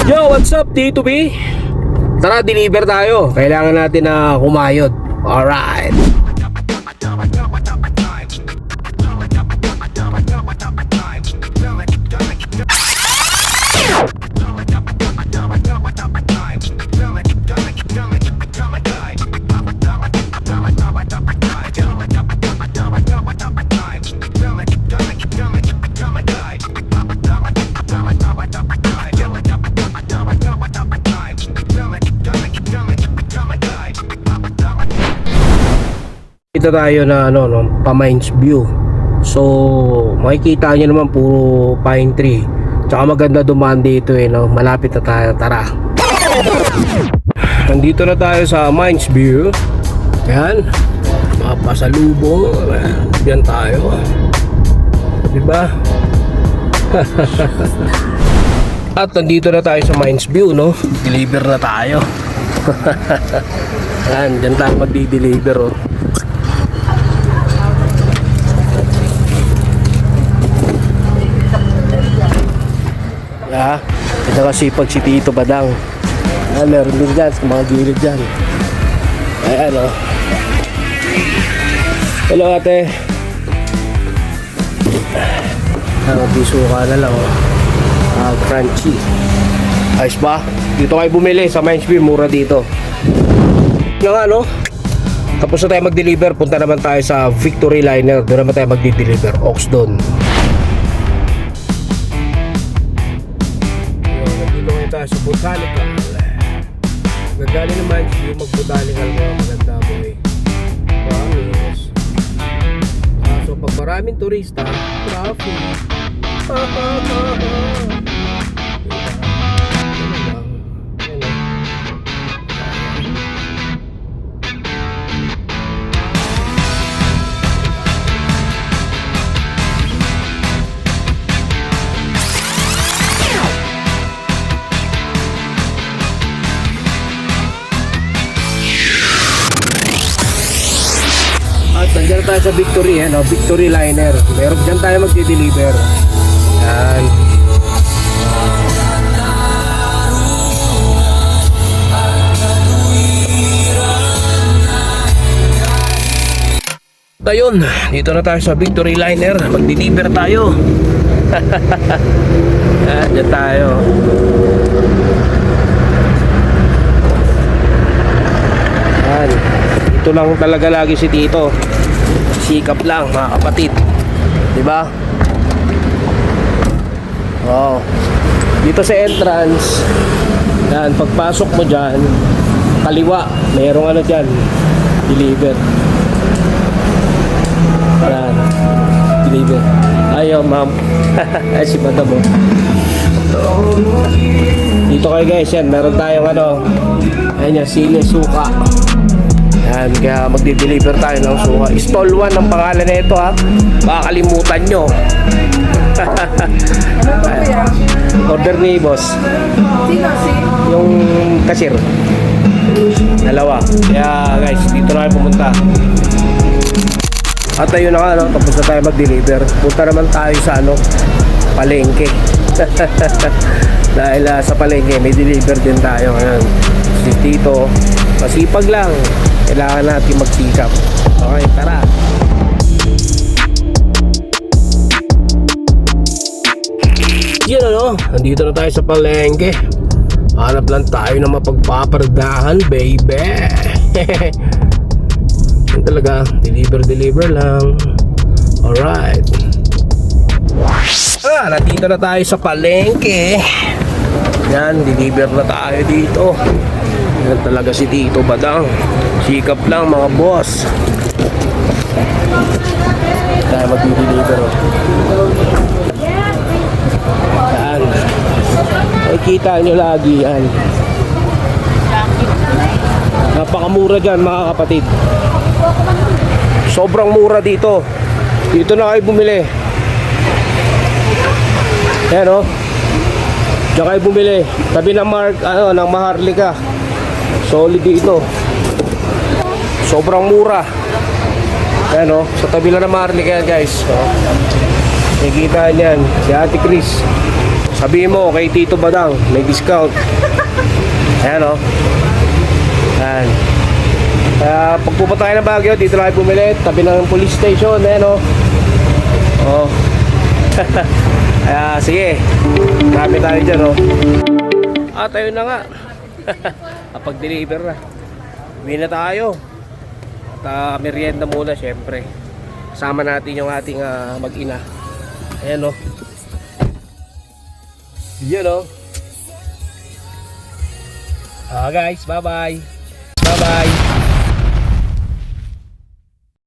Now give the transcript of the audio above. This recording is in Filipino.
Yo, what's up, T2B? Tara, deliver tayo. Kailangan natin na kumayod. Alright. Dito tayo na pa-Mines View. So, makikita nyo naman puro pine tree. Tsaka maganda dumaan dito malapit na tayo. Tara. Nandito na tayo sa Mines View. Ayan. Mapasalubong. Diyan tayo. Diba? At nandito na tayo sa Mines View, no? Deliver na tayo. Ayan, diyan tayo magdi-deliver, oh. Ito kasi pag si Tito Badang. Meron din dyan sa mga gilid dyan. Ayan, oh. Hello, ate. Bisuka na lang, oh. Crunchy. Ayos ba? Dito kayo bumili sa Mines View. Mura dito. Yung ano, tapos na tayo mag-deliver. Punta naman tayo sa Victory Liner. Doon naman tayo mag-deliver. Oxdon. Sa botanical. Gagaling naman yung mag-botanical mga maganda, boy. Promise. So pag maraming turista, traffic. Nandiyan tayo sa Victory, Victory Liner. Meron dyan tayo magdi-deliver. Yan. Ayun, dito na tayo sa Victory Liner. Mag-deliver tayo. Yan, dyan tayo. Yan. Ito lang talaga lagi si Tito. Sikap lang, mga kapatid. Diba? Wow. Dito sa entrance, yan, pagpasok mo dyan, kaliwa, mayroong dyan, deliver. Yan, deliver. Ayaw, ma'am. Ay, si madam, oh. Dito kayo guys, yan, meron tayong ayun yan, sili, suka. Yan, kaya magdi-deliver tayo ng suka. Stall 1 ang pangalan na ito, ha. Baka kalimutan nyo. Order ni boss. Yung cashier. Dalawa. Kaya guys, dito na kayo pumunta. At ayun na nga, tapos na tayo mag-deliver. Punta naman tayo sa palengke. Dahil sa palengke may deliver din tayo ngayon. Si Tito, masipag lang. Kailangan natin magsikap. Okay, tara. Yun nandito na tayo sa palengke. Hanap lang tayo na mapagpapardahan, baby. Yan talaga, deliver lang. Alright. Nandito na tayo sa palengke. Yan, deliver na tayo dito. Yan talaga si Tito Badang. Sikap lang mga boss. Tayo mag-deliver. Yan. Makikita nyo lagi yan. Napakamura dyan mga kapatid. Sobrang mura dito. Dito na kayo bumili. Yan diyan kayo bumili. Tabi ng ng Maharlika. Solid dito. Sobrang mura. Yan sa tabi lang ng Maharlika yan guys. Nakikita niyan si Ate Chris. Sabihin mo kay Tito Badang, may discount. Ayan o. Ayan. Kaya pag pupunta tayo ng Baguio, dito lang tayo bumili. Tabi ng police station. Ayan o. Oh. Kaya sige. Marami tayo dyan o. At ayun na nga. Kapag-deliver na. Uwi na tayo. At merienda muna syempre. Kasama natin yung ating mag-ina. Ayan o. Yan o. Guys, bye bye. Bye bye.